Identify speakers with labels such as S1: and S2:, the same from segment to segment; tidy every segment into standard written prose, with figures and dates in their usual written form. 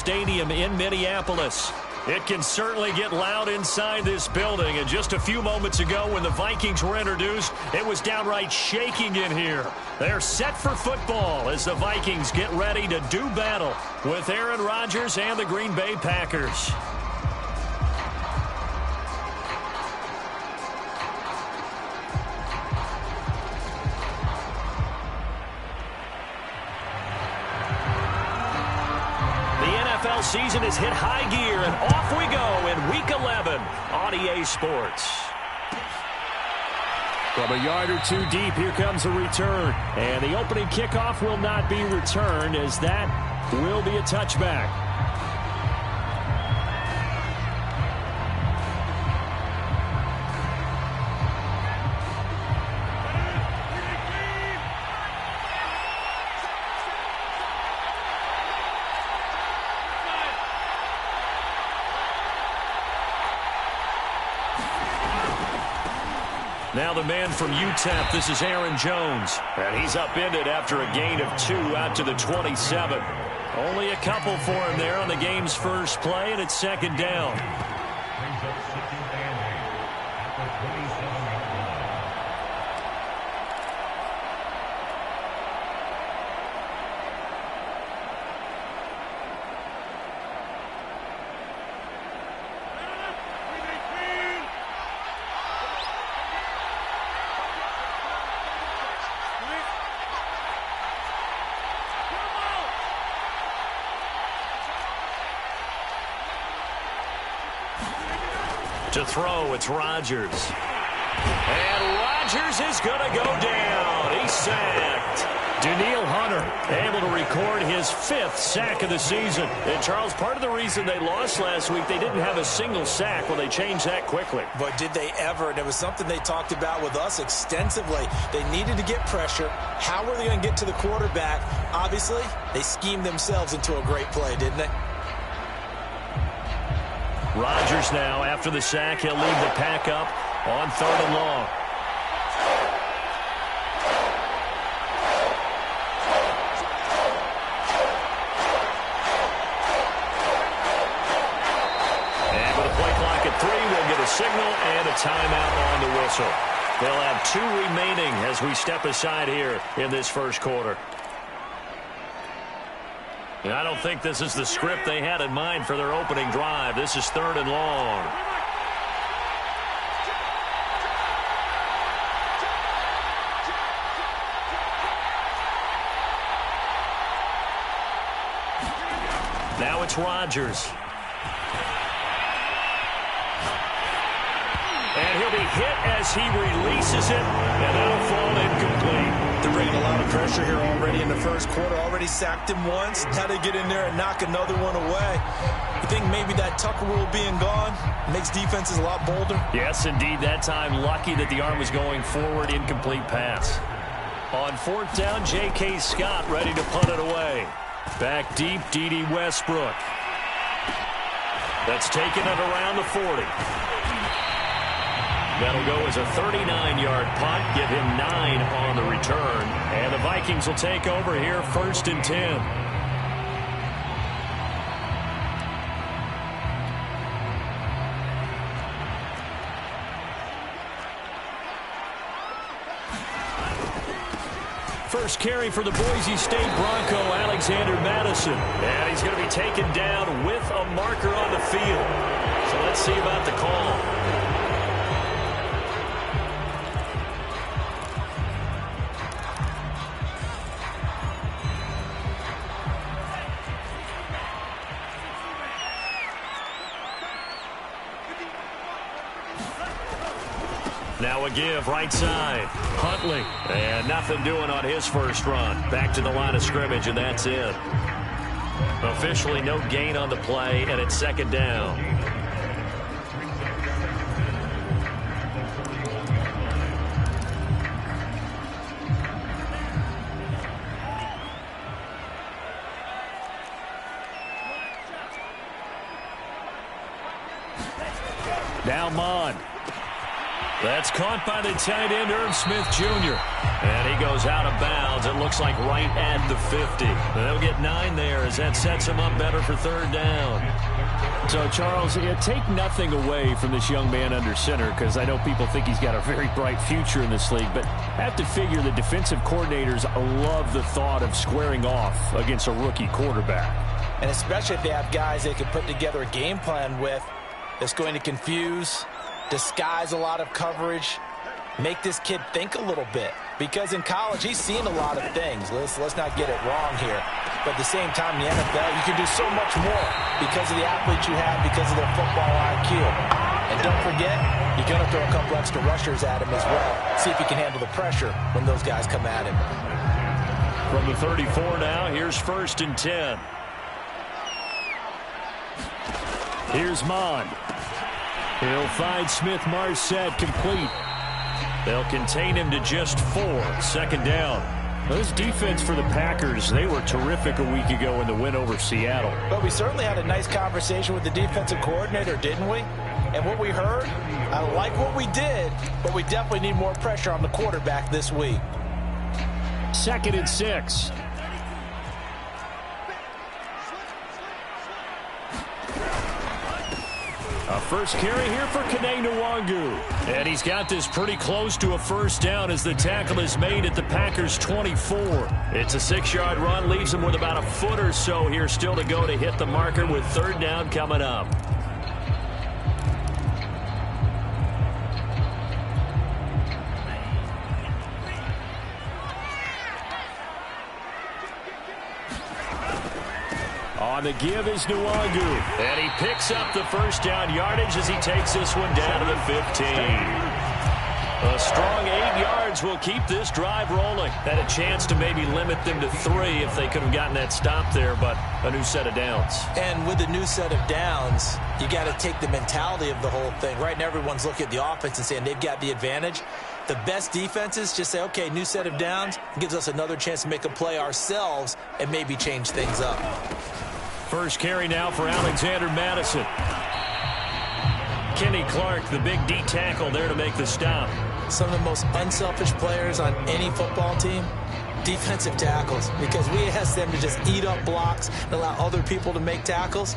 S1: Stadium in Minneapolis. It can certainly get loud inside this building. And just a few moments ago when the Vikings were introduced, it was downright shaking in here. They're set for football as the Vikings get ready to do battle with Aaron Rodgers and the Green Bay Packers. NFL season has hit high gear, and off we go in Week 11 on EA Sports. From a yard or two deep, here comes a return. And the opening kickoff will not be returned, as that will be a touchback. Now the man from UTEP, this is Aaron Jones. And he's upended after a gain of 2 out to the 27. Only a couple for him there on the game's first play, and it's second down. To throw, it's Rodgers. And Rodgers is going to go down. He's sacked. Danielle Hunter able to record his 5th sack of the season. And, Charles, part of the reason they lost last week, they didn't have a single sack. Well, they changed that quickly.
S2: But did they ever? And it was something they talked about with us extensively. They needed to get pressure. How were they going to get to the quarterback? Obviously, they schemed themselves into a great play, didn't they?
S1: Rodgers now, after the sack, he'll lead the pack up on 3rd and long. And with a play clock at 3, we'll get a signal and a timeout on the whistle. They'll have 2 remaining as we step aside here in this first quarter. And I don't think this is the script they had in mind for their opening drive. This is 3rd and long. Now it's Rodgers. And he'll be hit as he releases it, and that'll fall incomplete.
S2: They're bringing a lot of pressure here already in the first quarter. Already sacked him once. How to get in there and knock another one away. You think maybe that Tucker rule being gone makes defenses a lot bolder?
S1: Yes, indeed. That time, lucky that the arm was going forward. Incomplete pass. On 4th down, J.K. Scott ready to punt it away. Back deep, D.D. Westbrook. That's taken it around the 40. That'll go as a 39-yard punt, give him 9 on the return. And the Vikings will take over here 1st and 10. First carry for the Boise State Bronco, Alexander Madison. And he's going to be taken down with a marker on the field. So let's see about the call. Now a give, right side. Huntley. And nothing doing on his first run. Back to the line of scrimmage, and that's it. Officially no gain on the play, and it's 2nd down. Now Mond. That's caught by the tight end, Irv Smith Jr. And he goes out of bounds. It looks like right at the 50. They'll get 9 there as that sets him up better for third down. So, Charles, take nothing away from this young man under center, because I know people think he's got a very bright future in this league, but I have to figure the defensive coordinators love the thought of squaring off against a rookie quarterback.
S2: And especially if they have guys they can put together a game plan with that's going to confuse, disguise a lot of coverage, make this kid think a little bit. Because in college, he's seen a lot of things. Let's not get it wrong here. But at the same time, in the NFL, you can do so much more because of the athletes you have, because of their football IQ. And don't forget, you're going to throw a couple extra rushers at him as well. See if he can handle the pressure when those guys come at him.
S1: From the 34 now, here's 1st and 10. Here's Mond. He'll find Smith-Marset complete. They'll contain him to just 4. 2nd down. This defense for the Packers, they were terrific a week ago in the win over Seattle.
S2: But we certainly had a nice conversation with the defensive coordinator, didn't we? And what we heard, I like what we did, but we definitely need more pressure on the quarterback this week.
S1: 2nd and 6. A first carry here for Kene Nwangu. And he's got this pretty close to a first down as the tackle is made at the Packers' 24. It's a 6-yard run, leaves him with about a foot or so here still to go to hit the marker with 3rd down coming up. On the give is Nwangu. And he picks up the first down yardage as he takes this one down to the 15. A strong 8 yards will keep this drive rolling. Had a chance to maybe limit them to 3 if they could have gotten that stop there, but a new set of downs.
S2: And with a new set of downs, you got to take the mentality of the whole thing. Right now, everyone's looking at the offense and saying they've got the advantage. The best defenses just say, okay, new set of downs gives us another chance to make a play ourselves and maybe change things up.
S1: First carry now for Alexander Madison. Kenny Clark, the big D tackle there to make the stop.
S2: Some of the most unselfish players on any football team, defensive tackles, because we ask them to just eat up blocks and allow other people to make tackles.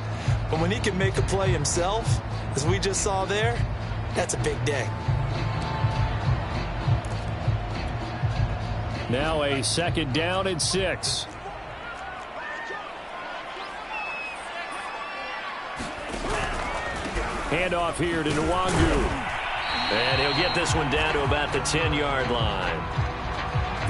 S2: But when he can make a play himself, as we just saw there, that's a big day.
S1: Now a 2nd down and 6. Handoff here to Nwangu. And he'll get this one down to about the 10-yard line.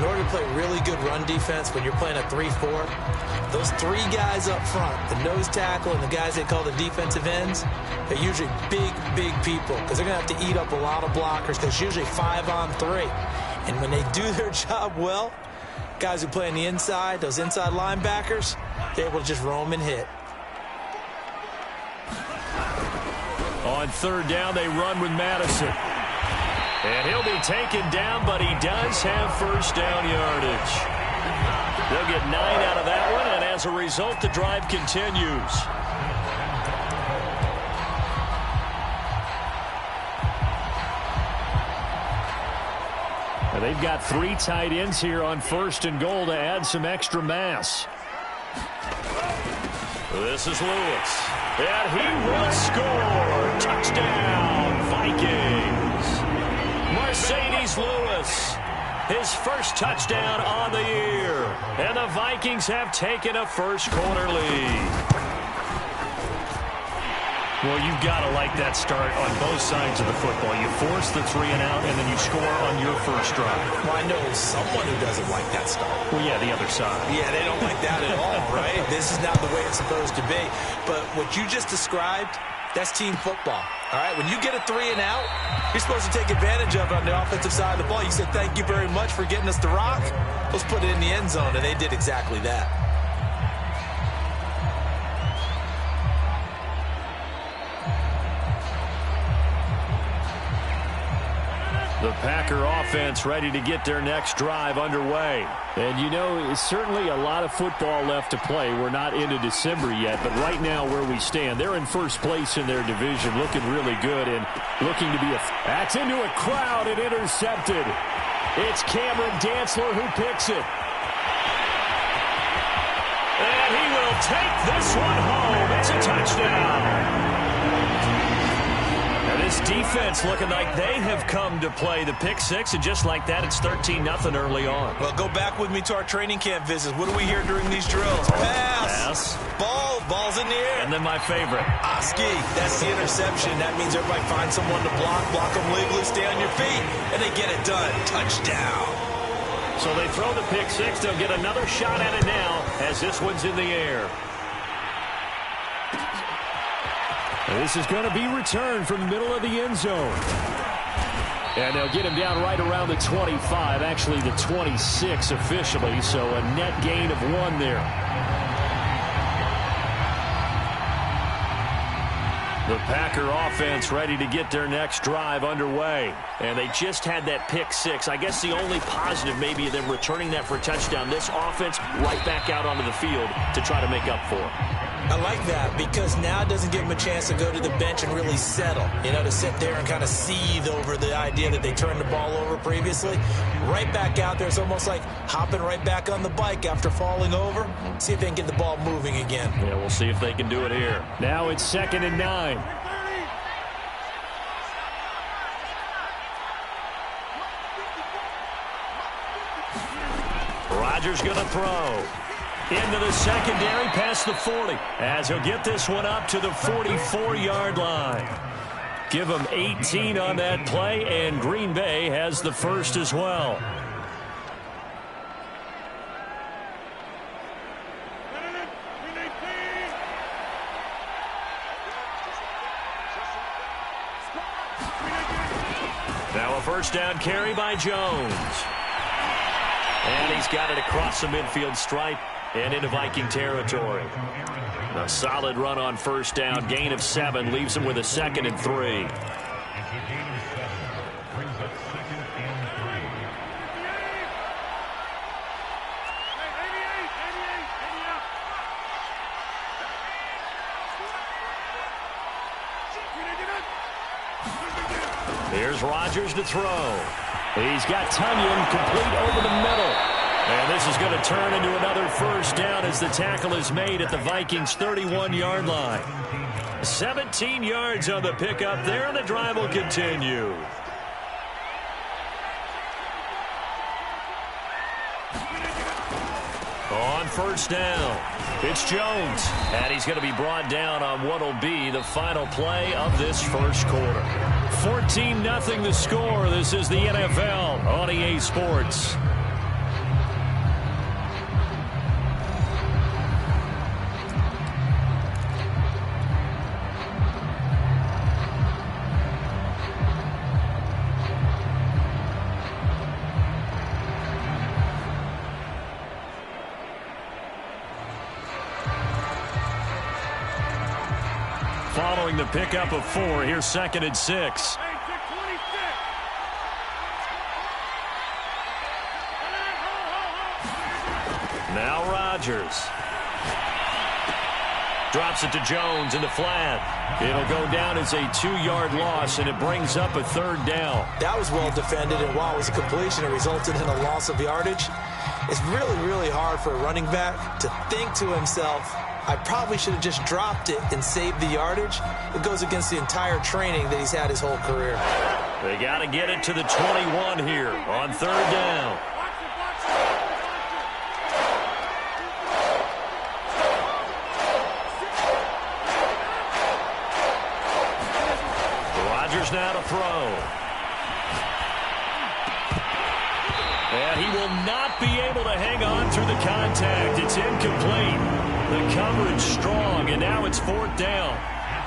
S2: In order to play really good run defense when you're playing a 3-4, those 3 guys up front, the nose tackle and the guys they call the defensive ends, they're usually big, big people because they're going to have to eat up a lot of blockers because usually 5 on 3. And when they do their job well, guys who play on the inside, those inside linebackers, they're able to just roam and hit.
S1: On 3rd down, they run with Madison. And he'll be taken down, but he does have first down yardage. They'll get 9 out of that one, and as a result, the drive continues. Now they've got 3 tight ends here on 1st and goal to add some extra mass. This is Lewis. And he will score. Touchdown, Vikings. Mercedes Lewis, his first touchdown on the year. And the Vikings have taken a first-quarter lead. Well, you've got to like that start on both sides of the football. You force the 3 and out, and then you score on your first drive.
S2: Well, I know someone who doesn't like that start.
S1: Well, yeah, the other side.
S2: Yeah, they don't like that at all, right? This is not the way it's supposed to be. But what you just described, that's team football, all right? When you get a 3 and out, you're supposed to take advantage of it on the offensive side of the ball. You said, thank you very much for getting us the rock. Let's put it in the end zone, and they did exactly that.
S1: The The Packer offense ready to get their next drive underway.
S3: And you know, it's certainly a lot of football left to play. We're not into December yet, but right now where we stand, they're in first place in their division, looking really good and looking to be That's into a crowd and intercepted. It's Cameron Dantzler who picks it.
S1: And he will take this one home. It's a touchdown. Now this defense looking like they have come to play the pick six, and just like that, it's 13-0 early on.
S2: Well, go back with me to our training camp visits. What do we hear during these drills? Pass. Ball's in the air.
S1: And then my favorite.
S2: Oski, that's the interception. That means everybody finds someone to block them legally, stay on your feet, and they get it done. Touchdown.
S1: So they throw the pick six. They'll get another shot at it now as this one's in the air.
S3: This is going to be returned from the middle of the end zone. And they'll get him down right around the 25, actually the 26 officially, so a net gain of 1 there.
S1: The Packer offense ready to get their next drive underway. And they just had that pick six. I guess the only positive maybe of them returning that for a touchdown. This offense right back out onto the field to try to make up for it.
S2: I like that because now it doesn't give them a chance to go to the bench and really settle. You know, to sit there and kind of seethe over the idea that they turned the ball over previously. Right back out there. It's almost like hopping right back on the bike after falling over. See if they can get the ball moving again.
S1: Yeah, we'll see if they can do it here.
S3: Now it's 2nd and 9.
S1: Rodgers going to throw. Into the secondary past the 40 as he'll get this one up to the 44-yard line. Give him 18 on that play, and Green Bay has the first as well. Now a first down carry by Jones. And he's got it across the midfield stripe and into Viking territory. A solid run on first down. Gain of 7 leaves him with a 2nd and 3. Here's Rodgers to throw.
S3: He's got Tunyon complete over the middle.
S1: And this is going to turn into another first down as the tackle is made at the Vikings' 31-yard line. 17 yards on the pickup there, and the drive will continue. On first down, it's Jones. And he's going to be brought down on what will be the final play of this first quarter. 14-0 the score. This is the NFL on EA Sports. Following the pickup of 4, here's 2nd and 6. Now Rodgers. Drops it to Jones in the flat. It'll go down as a 2-yard loss, and it brings up a 3rd down.
S2: That was well defended, and while it was a completion, it resulted in a loss of yardage. It's really, really hard for a running back to think to himself, I probably should have just dropped it and saved the yardage. It goes against the entire training that he's had his whole career.
S1: They got to get it to the 21 here on 3rd down. Rodgers now to throw. And he will not be able to hang on through the contact. It's incomplete. The coverage strong, and now it's 4th down.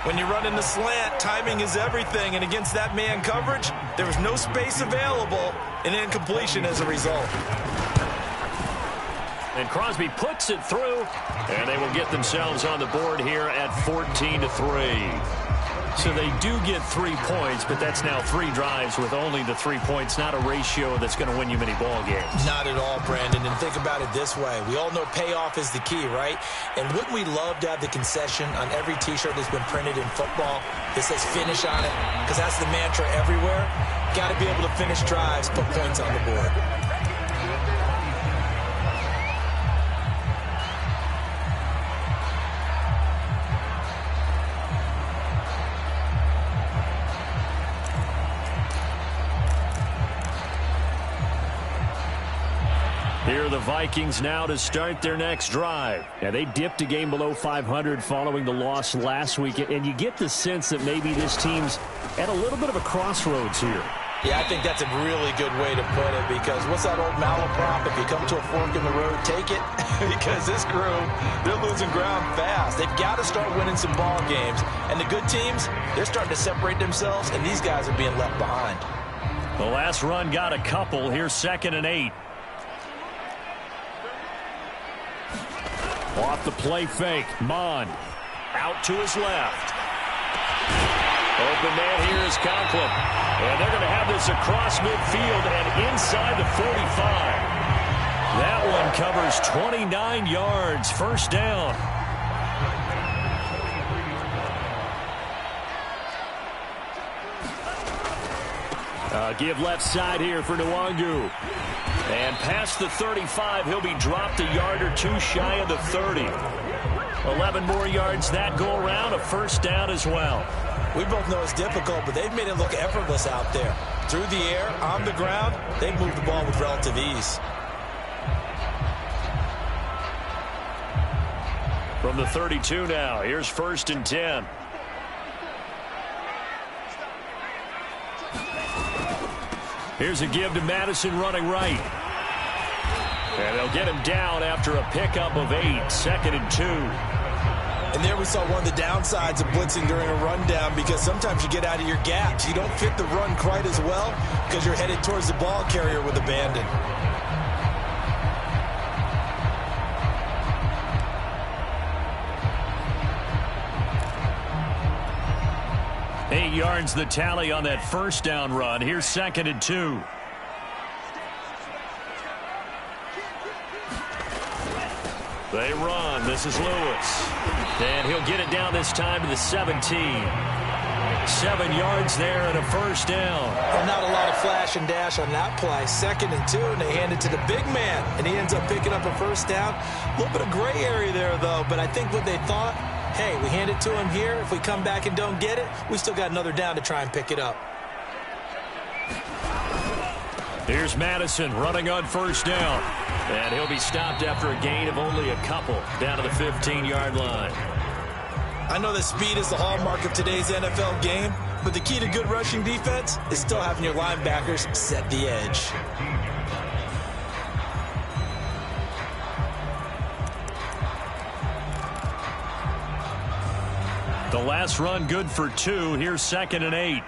S2: When you run in the slant, timing is everything, and against that man coverage, there was no space available, and incompletion as a result.
S1: And Crosby puts it through, and they will get themselves on the board here at 14-3. So they do get 3 points, but that's now 3 drives with only the 3 points, not a ratio that's going to win you many ball games.
S2: Not at all, Brandon. And think about it this way. We all know payoff is the key, right? And wouldn't we love to have the concession on every T-shirt that's been printed in football that says finish on it? Because that's the mantra everywhere. Got to be able to finish drives, put points on the board.
S1: Here are the Vikings now to start their next drive.
S3: Yeah, they dipped a game below 500 following the loss last week, and you get the sense that maybe this team's at a little bit of a crossroads here.
S2: Yeah, I think that's a really good way to put it, because what's that old malaprop? If you come to a fork in the road, take it. Because this crew, they're losing ground fast. They've got to start winning some ball games. And the good teams, they're starting to separate themselves, and these guys are being left behind.
S1: The last run got a couple. Here's 2nd and 8.
S3: Off the play fake. Mond
S1: out to his left. Open man here is Conklin. And they're going to have this across midfield and inside the 45. That one covers 29 yards. First down.
S3: Give left side here for Nwangu.
S1: And past the 35, he'll be dropped a yard or two shy of the 30. 11 more yards that go around, a first down as well.
S2: We both know it's difficult, but they've made it look effortless out there. Through the air, on the ground, they've moved the ball with relative ease.
S1: From the 32 now, here's 1st and 10. Here's a give to Madison running right. And they'll get him down after a pickup of 8, 2nd and 2.
S2: And there we saw one of the downsides of blitzing during a rundown, because sometimes you get out of your gaps. You don't fit the run quite as well because you're headed towards the ball carrier with abandon.
S1: Eight yards the tally on that first down run. Here's 2nd and 2. They run. This is Lewis. And he'll get it down this time to the 17. 7 yards there and a first down.
S2: Well, not a lot of flash and dash on that play. 2nd and 2, and they hand it to the big man. And he ends up picking up a first down. A little bit of gray area there, though. But I think what they thought, hey, we hand it to him here. If we come back and don't get it, we still got another down to try and pick it up.
S1: Here's Madison running on first down. And he'll be stopped after a gain of only a couple down to the 15-yard line.
S2: I know that speed is the hallmark of today's NFL game, but the key to good rushing defense is still having your linebackers set the edge.
S1: The last run good for 2. Here's 2nd and 8.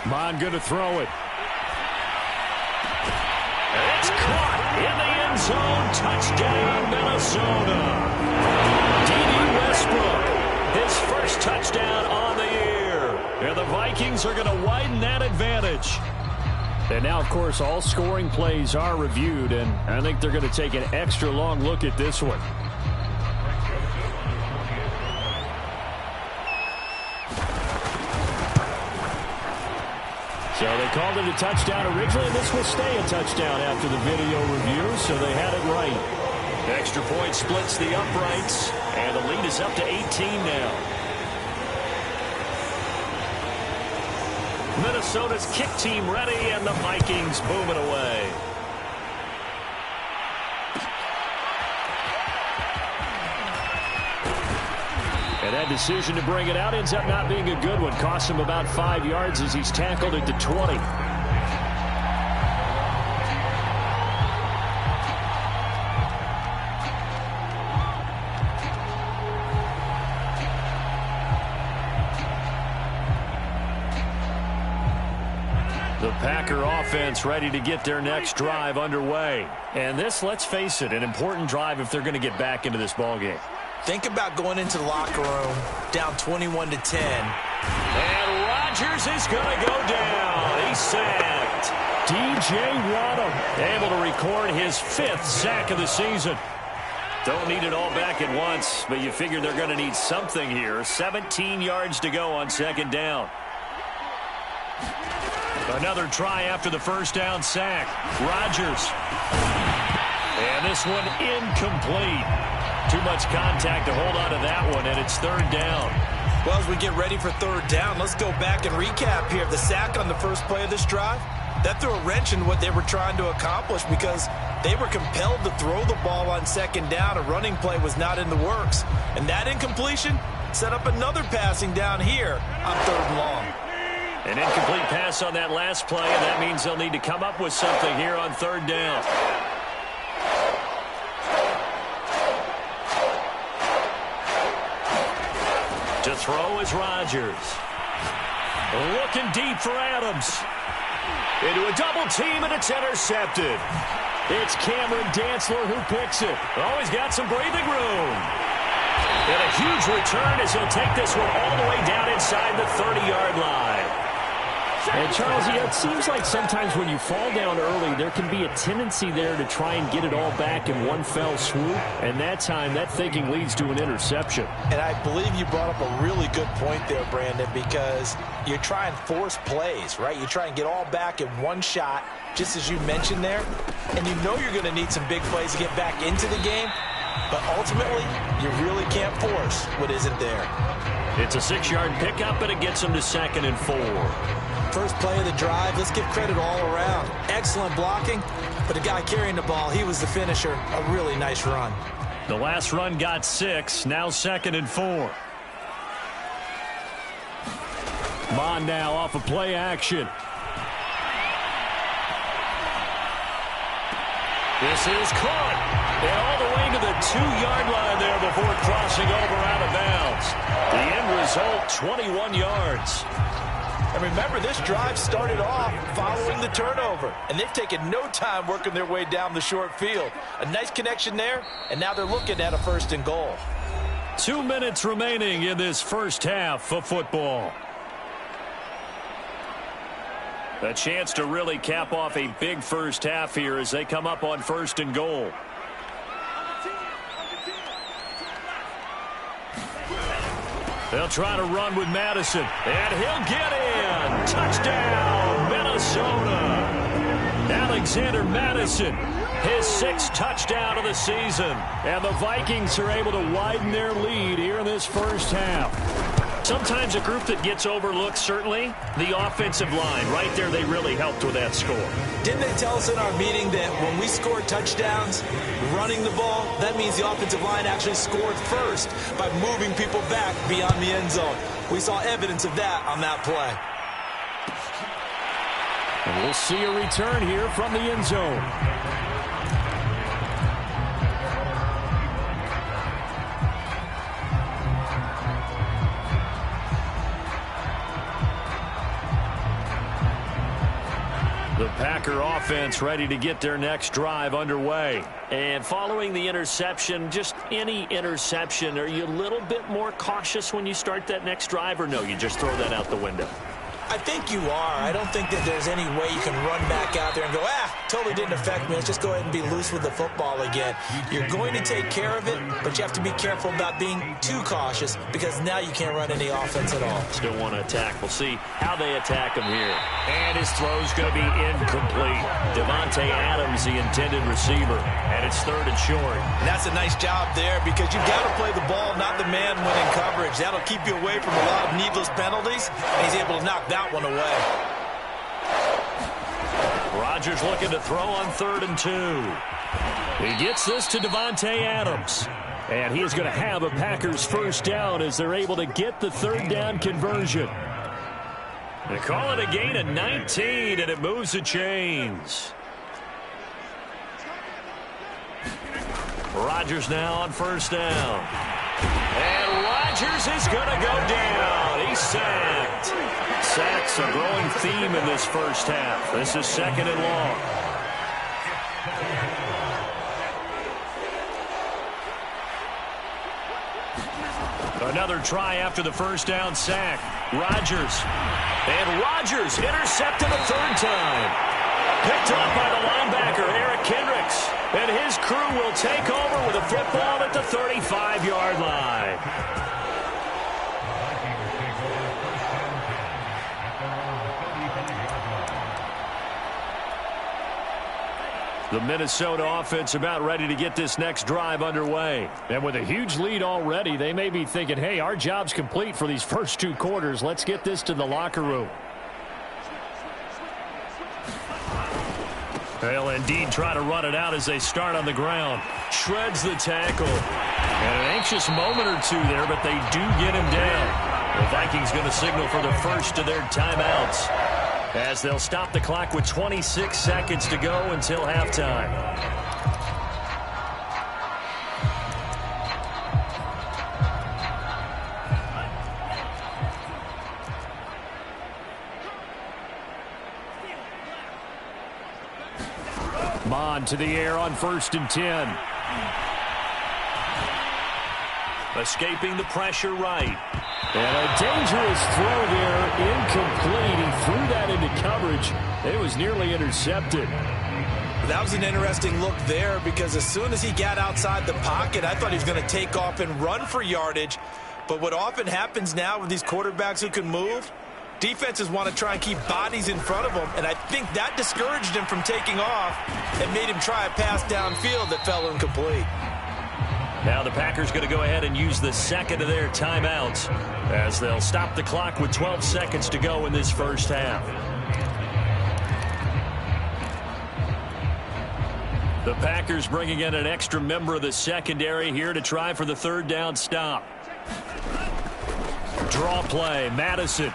S3: Mond going to throw it.
S1: It's caught in the end zone. Touchdown, Minnesota. D.D. Westbrook, his first touchdown on the year. And the Vikings are going to widen that advantage.
S3: And now, of course, all scoring plays are reviewed, and I think they're going to take an extra long look at this one. So they called it a touchdown originally. This will stay a touchdown after the video review, so they had it right.
S1: Extra point splits the uprights, and the lead is up to 18 now. Minnesota's kick team ready, and the Vikings boom it away.
S3: And that decision to bring it out ends up not being a good one. Costs him about 5 yards as he's tackled at the 20.
S1: The Packer offense ready to get their next drive underway. And this, let's face it, an important drive if they're going to get back into this ballgame.
S2: Think about going into the locker room down 21-10.
S1: And Rodgers is going to go down. He's sacked.
S3: DJ Waddle
S1: able to record his 5th sack of the season. Don't need it all back at once, but you figure they're going to need something here. 17 yards to go on 2nd down. Another try after the first down sack. Rodgers. And this one incomplete. Too much contact to hold on to that one, and it's 3rd down.
S2: Well, as we get ready for 3rd down, let's go back and recap here. The sack on the first play of this drive, that threw a wrench in what they were trying to accomplish because they were compelled to throw the ball on 2nd down. A running play was not in the works. And that incompletion set up another passing down here on 3rd and long.
S1: An incomplete pass on that last play, and that means they'll need to come up with something here on 3rd down. To throw is Rodgers. Looking deep for Adams. Into a double team, and it's intercepted. It's Cameron Dantzler who picks it. Oh, he's got some breathing room. And a huge return as he'll take this one all the way down inside the 30-yard line.
S3: And, Charles, it seems like sometimes when you fall down early, there can be a tendency there to try and get it all back in one fell swoop. And that time, that thinking leads to an interception.
S2: And I believe you brought up a really good point there, Brandon, because you try and force plays, right? You try and get all back in one shot, just as you mentioned there. And you know you're going to need some big plays to get back into the game. But ultimately, you really can't force what isn't there.
S1: It's a 6-yard pickup, and it gets them to 2nd and 4.
S2: First play of the drive, let's give credit all around. Excellent blocking, but the guy carrying the ball, he was the finisher. A really nice run.
S1: The last run got 6, now 2nd and 4.
S3: Bond now off of play action.
S1: This is caught. And all the way to the 2-yard line there before crossing over out of bounds. The end result, 21 yards.
S2: And remember, this drive started off following the turnover. And they've taken no time working their way down the short field. A nice connection there, and now they're looking at a 1st and goal.
S1: 2 minutes remaining in this first half of football. A chance to really cap off a big first half here as they come up on 1st and goal. They'll try to run with Madison, and he'll get in. Touchdown, Minnesota. Alexander Madison, his 6th touchdown of the season. And the Vikings are able to widen their lead here in this first half. Sometimes a group that gets overlooked, certainly, the offensive line. Right there, they really helped with that score.
S2: Didn't they tell us in our meeting that when we score touchdowns, running the ball, that means the offensive line actually scored first by moving people back beyond the end zone. We saw evidence of that on that play.
S3: And we'll see a return here from the end zone.
S1: The Packer offense ready to get their next drive underway. And following the interception, just any interception, are you a little bit more cautious when you start that next drive, or no, you just throw that out the window?
S2: I think you are. I don't think that there's any way you can run back out there and go, totally didn't affect me. Let's just go ahead and be loose with the football again. You're going to take care of it, but you have to be careful about being too cautious because now you can't run any offense at all.
S1: Still want to attack. We'll see how they attack him here. And his throw's going to be incomplete. Davante Adams, the intended receiver, and it's 3rd and short.
S2: And that's a nice job there because you've got to play the ball, not the man winning coverage. That'll keep you away from a lot of needless penalties, and he's able to knock that one away.
S1: Rodgers looking to throw on 3rd and 2. He gets this to Davante Adams.
S3: And he is going to have a Packers first down as they're able to get the 3rd down conversion.
S1: They call it a gain of 19, and it moves the chains. Rodgers now on 1st down. And Rodgers is going to go down. He's sacked. Sacks a growing theme in this first half. This is 2nd and long. Another try after the first down sack. Rodgers. And Rodgers intercepted a third time. Picked up by the linebacker, Eric Kendricks. And his crew will take over with a football at the 35-yard line. The Minnesota offense about ready to get this next drive underway.
S3: And with a huge lead already, they may be thinking, hey, our job's complete for these first 2 quarters. Let's get this to the locker room.
S1: They'll indeed try to run it out as they start on the ground. Shreds the tackle. And an anxious moment or two there, but they do get him down. The Vikings going to signal for the first of their timeouts, as they'll stop the clock with 26 seconds to go until halftime.
S3: Mon to the air on 1st and 10.
S1: Escaping the pressure right.
S3: And a dangerous throw there, incomplete. He threw that into coverage. It was nearly intercepted.
S2: That was an interesting look there, because as soon as he got outside the pocket, I thought he was going to take off and run for yardage. But what often happens now with these quarterbacks who can move, defenses want to try and keep bodies in front of them, and I think that discouraged him from taking off and made him try a pass downfield that fell incomplete.
S1: Now the Packers going to go ahead and use the second of their timeouts, as they'll stop the clock with 12 seconds to go in this first half. The Packers bringing in an extra member of the secondary here to try for the third down stop. Draw play, Madison.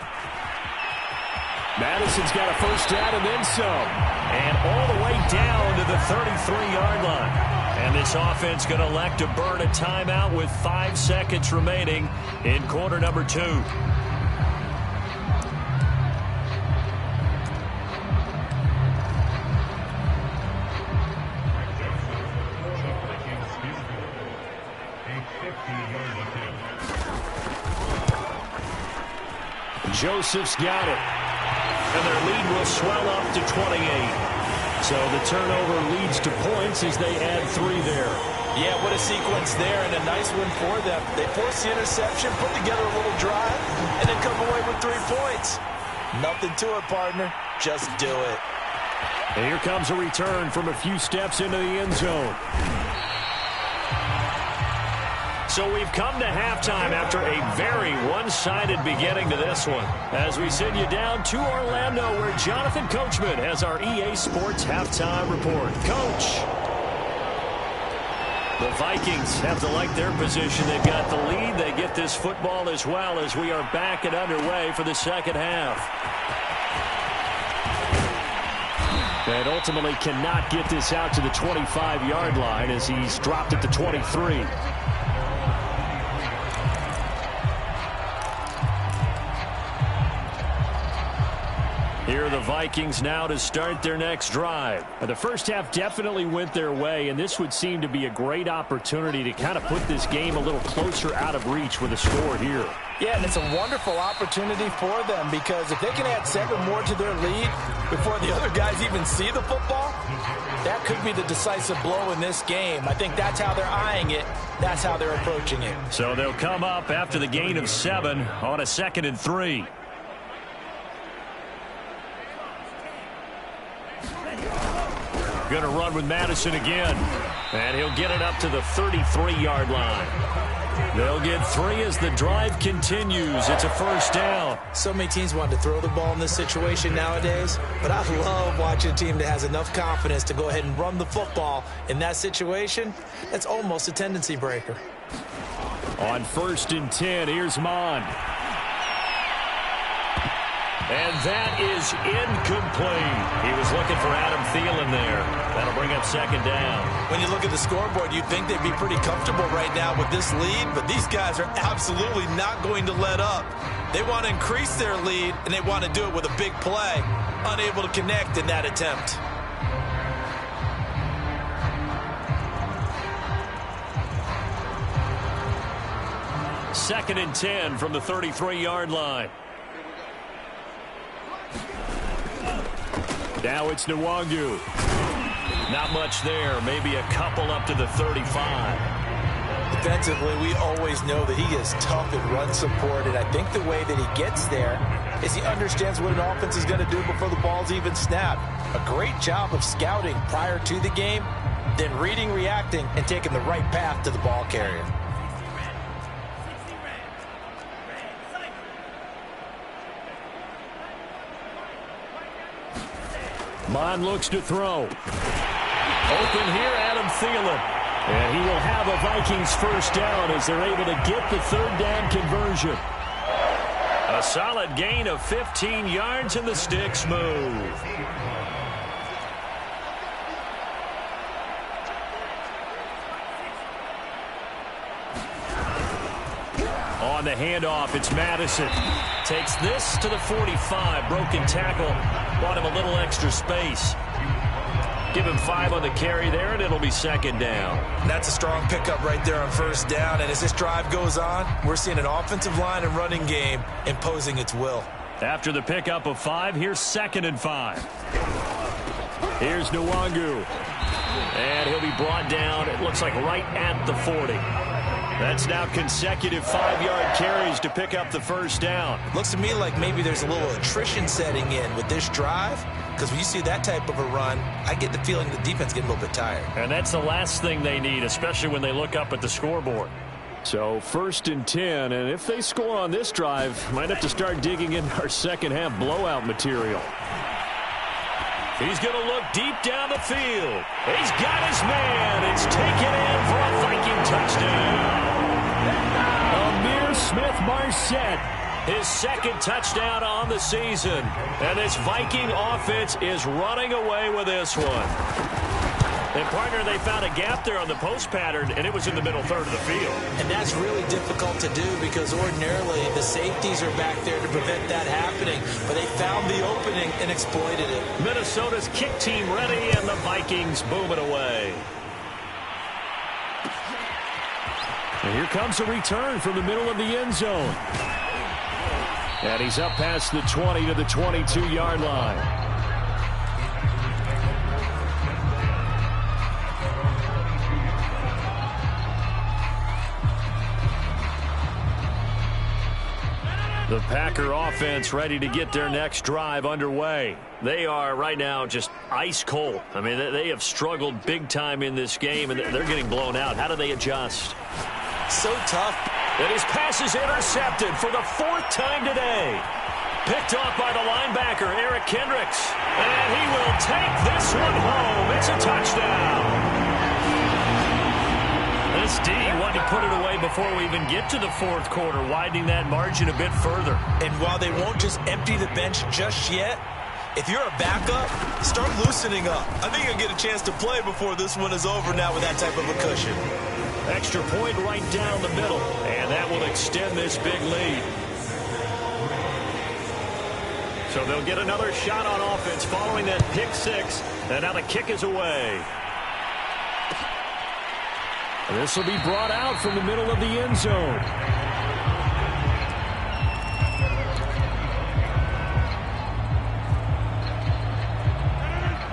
S3: Madison's got a first down and then some.
S1: And all the way down to the 33-yard line. And this offense going to elect to burn a timeout with 5 seconds remaining in quarter number 2.
S3: Joseph's got it.
S1: And their lead will swell up to 28. So the turnover leads to points as they add 3 there.
S2: Yeah, what a sequence there, and a nice one for them. They force the interception, put together a little drive, and then come away with 3 points. Nothing to it, partner. Just do it.
S3: And here comes a return from a few steps into the end zone.
S1: So we've come to halftime after a very one-sided beginning to this one, as we send you down to Orlando, where Jonathan Coachman has our EA Sports halftime report. Coach. The Vikings have to like their position. They've got the lead. They get this football as well, as we are back and underway for the second half.
S3: And ultimately cannot get this out to the 25-yard line, as he's dropped at the 23.
S1: Here are the Vikings now to start their next drive.
S3: The first half definitely went their way, and this would seem to be a great opportunity to kind of put this game a little closer out of reach with a score here.
S2: Yeah, and it's a wonderful opportunity for them, because if they can add 7 more to their lead before the other guys even see the football, that could be the decisive blow in this game. I think that's how they're eyeing it. That's how they're approaching it.
S1: So they'll come up after the gain of 7 on a 2nd and 3. Going to run with Madison again. And he'll get it up to the 33-yard line. They'll get 3 as the drive continues. It's a first down.
S2: So many teams want to throw the ball in this situation nowadays, but I love watching a team that has enough confidence to go ahead and run the football in that situation. That's almost a tendency breaker.
S3: On 1st and 10, here's Mon.
S1: And that is incomplete. He was looking for Adam Thielen there. That'll bring up 2nd down.
S2: When you look at the scoreboard, you'd think they'd be pretty comfortable right now with this lead, but these guys are absolutely not going to let up. They want to increase their lead, and they want to do it with a big play. Unable to connect in that attempt.
S1: 2nd and 10 from the 33-yard line.
S3: Now it's Nwangu.
S1: Not much there. Maybe a couple up to the 35.
S2: Defensively, we always know that he is tough in run support, and I think the way that he gets there is he understands what an offense is going to do before the ball's even snapped. A great job of scouting prior to the game, then reading, reacting, and taking the right path to the ball carrier.
S3: Mon looks to throw.
S1: Open here, Adam Thielen.
S3: And he will have a Vikings first down as they're able to get the 3rd down conversion.
S1: A solid gain of 15 yards, and the sticks move. On the handoff, it's Madison. Takes this to the 45. Broken tackle. Bought him a little extra space. Give him 5 on the carry there, and it'll be 2nd down.
S2: That's a strong pickup right there on 1st down. And as this drive goes on, we're seeing an offensive line and running game imposing its will.
S1: After the pickup of 5, here's 2nd and 5.
S3: Here's Nwangu.
S1: And he'll be brought down, it looks like right at the 40. That's now consecutive 5-yard carries to pick up the 1st down.
S2: Looks to me like maybe there's a little attrition setting in with this drive, because when you see that type of a run, I get the feeling the defense getting a little bit tired.
S1: And that's the last thing they need, especially when they look up at the scoreboard.
S3: So 1st and 10, and if they score on this drive, might have to start digging in our second-half blowout material.
S1: He's going to look deep down the field. He's got his man. It's taken in for a Viking touchdown.
S3: Amir Smith-Marset.
S1: His 2nd touchdown on the season. And this Viking offense is running away with this one. And, partner, they found a gap there on the post pattern, and it was in the middle 3rd of the field.
S2: And that's really difficult to do because ordinarily the safeties are back there to prevent that happening. But they found the opening and exploited it.
S1: Minnesota's kick team ready, and the Vikings boom it away.
S3: And here comes a return from the middle of the end zone. And he's up past the 20 to the 22-yard line.
S1: The Packer offense ready to get their next drive underway. They are right now just ice cold. I mean, they have struggled big time in this game, and they're getting blown out. How do they adjust?
S2: So tough.
S1: And his pass is intercepted for the 4th time today. Picked off by the linebacker, Eric Kendricks. And he will take this one home. It's a touchdown. This D wanted to put it away before we even get to the 4th quarter, widening that margin a bit further.
S2: And while they won't just empty the bench just yet, if you're a backup, start loosening up. I think you'll get a chance to play before this one is over now with that type of a cushion.
S1: Extra point right down the middle, and that will extend this big lead. So they'll get another shot on offense following that pick 6, and now the kick is away.
S3: This will be brought out from the middle of the end zone.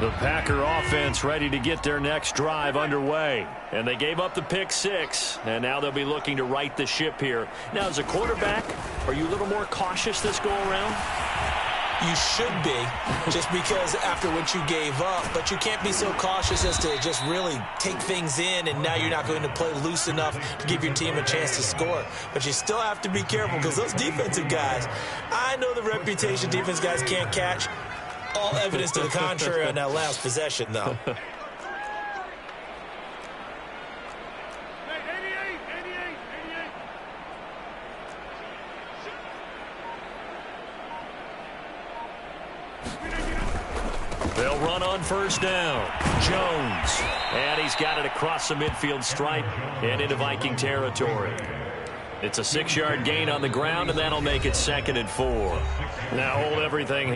S1: The Packer offense ready to get their next drive underway. And they gave up the pick 6, and now they'll be looking to right the ship here. Now, as a quarterback, are you a little more cautious this go-around?
S2: You should be, just because after what you gave up, but you can't be so cautious as to just really take things in, and now you're not going to play loose enough to give your team a chance to score. But you still have to be careful because those defensive guys, I know the reputation defense guys can't catch. All evidence to the contrary on that last possession, though.
S1: They'll run on first down. Jones. And he's got it across the midfield stripe and into Viking territory. It's a 6-yard gain on the ground, and that'll make it 2nd and 4. Now hold everything.